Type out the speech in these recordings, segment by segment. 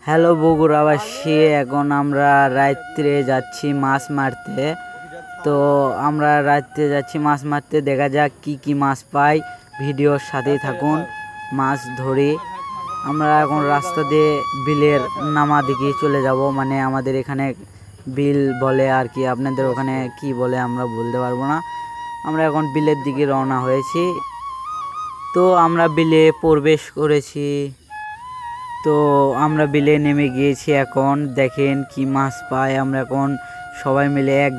Hello বগুড়াবাসী, এখন আমরা রাত্রে যাচ্ছি মাছ মারতে। তো আমরা রাত্রে যাচ্ছি মাছ মারতে, দেখা যাক কি কি মাছ পাই। ভিডিওর সাথেই থাকুন, মাছ ধরি। আমরা এখন রাস্তা দিয়ে বিলের নামা দিকে চলে যাব, মানে আমাদের এখানে বিল বলে আর কি, আপনাদের ওখানে কি বলে আমরা বলতে পারবো না। আমরা এখন বিলের দিকে রওনা হয়েছি। তো আমরা বিলে প্রবেশ করেছি। তো আমরা বিলে নেমে গিয়েছি। এখন দেখেন কি মাছ পাই। আমরা এখন সবাই মিলে এক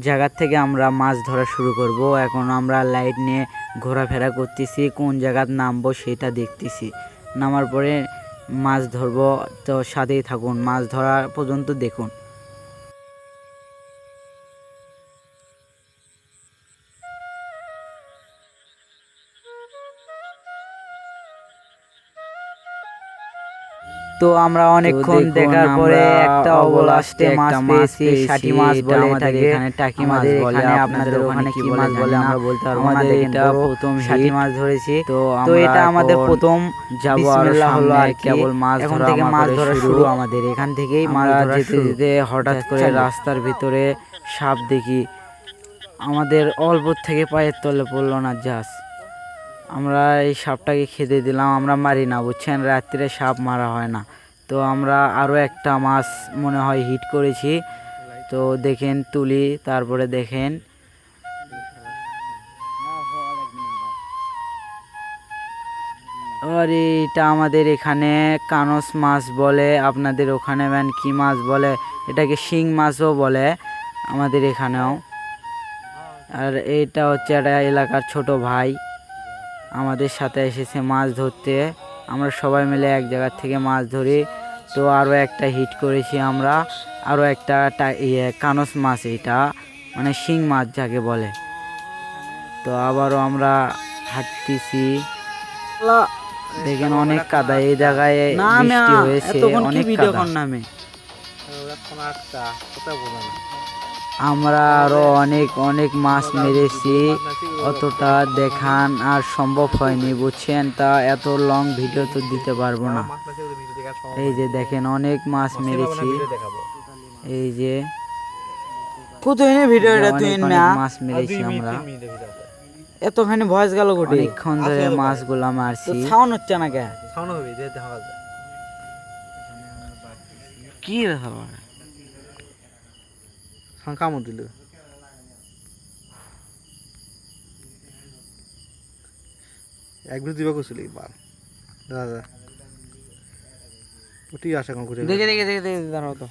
জায়গার থেকে আমরা মাছ ধরা শুরু করব। এখন আমরা লাইট নিয়ে ঘোরাফেরা করতেছি, কোন জায়গায় নামবো সেটা দেখতেছি। নামার পরে মাছ ধরবো। তো সাথেই থাকুন, মাছ ধরা পর্যন্ত দেখুন। তো আমরা অনেকক্ষণ দেখার পরে একটা অবলাস্টে মাছ পেয়েছি, ষাটি মাছ বলে এটাকে। এখানে টাকি মাছ বলে, আপনাদের ওখানে কি মাছ বলে আমরা বলতে পারবো না। এটা প্রথম ষাটি মাছ ধরেছি। তো এটা আমাদের প্রথম যাবো, বিসমিল্লাহ হলো আর কেবল মাছ এখন থেকে মাছ ধরা শুরু আমাদের এখান থেকেই। মাছ ধরা যেতে যেতে হঠাৎ করে রাস্তার ভিতরে সাপ দেখি। আমাদের অল্প থেকে পায়ের তলে পড়লো না জাস্ট। আমরা এই সাপটাকে খেতে দিলাম, আমরা মারি না, বুঝছেন, রাত্রে সাপ মারা হয় না। তো আমরা আরও একটা মাছ মনে হয় হিট করেছি। তো দেখেন তুলি, তারপরে দেখেন আর এটা আমাদের এখানে কানস মাছ বলে, আপনাদের ওখানে কি মাছ বলে, এটাকে শিং মাছও বলে আমাদের এখানেও। আর এটা হচ্ছে একটা এলাকার ছোট ভাই আমাদের সাথে এসেছে মাছ ধরতে। আমরা সবাই মিলে এক জায়গার থেকে মাছ ধরি। তো আরও একটা হিট করেছি আমরা, আরও একটা কানস মাছ, এটা মানে শিং মাছ যাকে বলে। তো আবারও আমরা হাঁটতেছি। দেখেন অনেক কাদা এই জায়গায়, বৃষ্টি হয়েছে অনেক কাদা। আমরা আরো অনেক অনেক মাছ মেরেছি, অতটা দেখান আর সম্ভব হয়নি, বুঝছেন। তা এত লং ভিডিও তো দিতে পারবো না। এই যে দেখেন অনেক মাছ মেরেছি, এই যে অনেক মাছ মেরেছি আমরা। এতখানি ভয়েস গেল অনেকক্ষণ ধরে মাছগুলা মারছি। সাউন্ড হচ্ছে না কে? কি কামড় দিল। এক বিরুদ্ধ দিবা করছিল বাল দাদা। ঠিক আছে এখন দেখে দেখে দেখে দেখে দাঁড়াও তো।